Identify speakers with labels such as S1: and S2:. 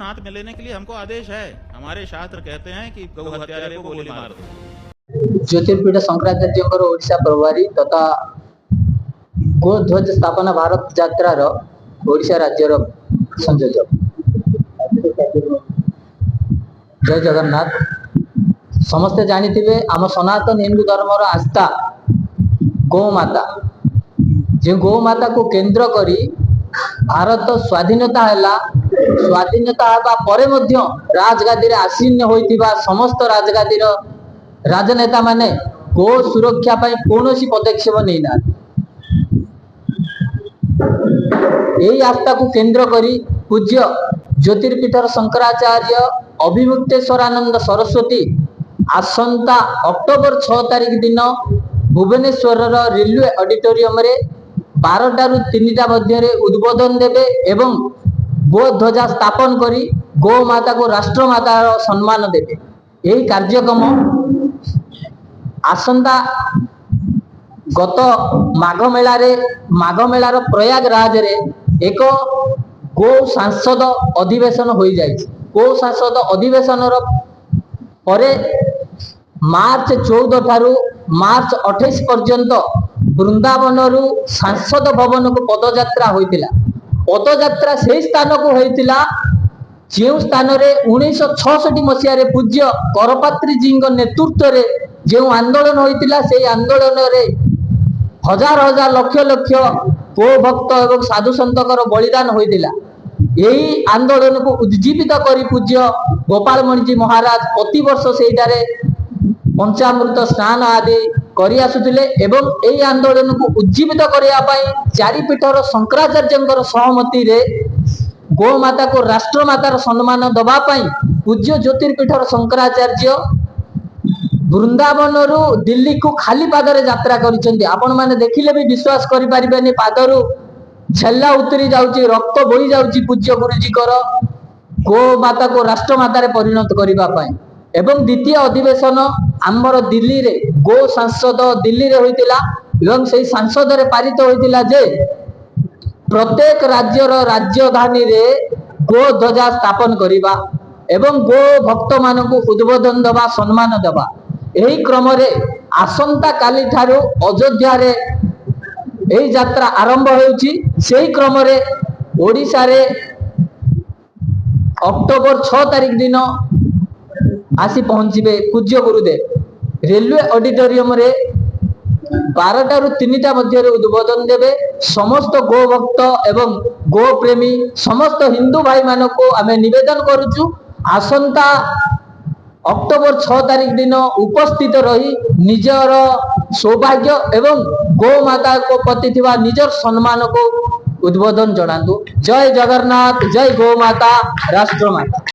S1: हाथ में लेने के लिए हमको आदेश है। हमारे शास्त्र कहते हैं कि गौ हत्यारे को गोली मार दो।
S2: ज्योतिर्पीठ शंकराचार्य ओडिशा प्रभारी तथा गो ध्वज स्थापना भारत यात्रार ओडिशा राज्यर संयोजक। जय जगन्नाथ। समस्ते जानिथिबे आम सनातन हिंदू धर्मर आस्था गौमाता, जो गौमाता को केंद्र करी भारत स्वाधीनता हैला। स्वाधीनता हेबा परे मध्य राजगादी रे आसीन होइतिबा समस्त राजगादी राजनेता माने गो सुरक्षा पाई कौनसी पदक्षेप नहीं ना। यही आस्था को केंद्र करी पूज्य ज्योतिर्पीठर शंकराचार्य अभिमुक्तेश्वरानंद सरस्वती आसंता अक्टोबर 6 तारिख दिन भुवनेश्वर रेलवे ऑडिटोरियम रे 12 रु 3टा मध्य उद्बोधन देवे एवं गो ध्वजा स्थापन करी गौ माता को राष्ट्रमातार सम्मान देवे। यही कार्यक्रम आसंता गत माघ मेलार प्रयागराज रे एक गो सांसद अधिवेशन हो जाए। गो सांसद अधिवेशन परे मार्च 14 ठारू मार्च 28 पर्यंत वृंदावन रु सांसद भवन को पदयात्रा होइतिला। पदयात्रा से स्थान को होइतिला जो स्थान रे 1966 मसीह रे पूज्य करपात्री जी नेतृत्व रे जो आंदोलन होइतिला। से आंदोलन रे हजार हजार लक्ष लक्ष गो भक्त एवं साधु संतकर बलिदान होइतिला। यही आंदोलन को उज्जीवित करी पूज्य गोपाल मणि जी महाराज प्रति वर्ष सेठारे पंचामृत स्नान आदि करि आसुतिले एवं यही आंदोलन को उज्जीवित करिया पई चारिपीठर शंकराचार्यंकर सहमति रे गौ माता को राष्ट्रमातार सम्मान दबा पई पूज्य ज्योतिर्पीठर शंकराचार्य वृंदावन रु दिल्ली को खाली पादरे यात्रा करिसेंती। आपण माने देखिले भी विश्वास करि परिबेनी पादरु छेल्ला उतरी जाउची, रक्त बोही जाउची पूज्य गुरुजी कर गो माता को राष्ट्रमाता रे परिणत करिबा पई। एवं द्वितीय अधिवेशन आमर दिल्ली रे गो सांसद दिल्ली रे होइतिला एवं सेही सांसद रे पारित होइतिला जे प्रत्येक राज्यर राजधानी रे गो ध्वजा स्थापन करिबा एवं गो भक्त मानकु उद्बोधन दबा सम्मान दबा। यही क्रम रे आसंता काली ठारू अयोध्या रे यही यात्रा आरंभ होउची। सेही क्रम रे ओडिशा रे अक्टोबर 6 तारिख दिन आसी पहुंचबे पूज्य गुरुदेव। रेलवे ऑडिटोरियम रे 12 रु 3टा मध्य उद्बोधन देवे। समस्त गो भक्त एवं गो प्रेमी समस्त हिंदू भाई मानक को आमे निवेदन करूचु आसंता अक्टोबर 6 तारिख दिन उपस्थित रही निजर सौभाग्य एवं गौ माता को प्रति थिबा निजर सम्मान को उद्बोधन जनातु। जय जगन्नाथ, जय गौ माता, राष्ट्र माता।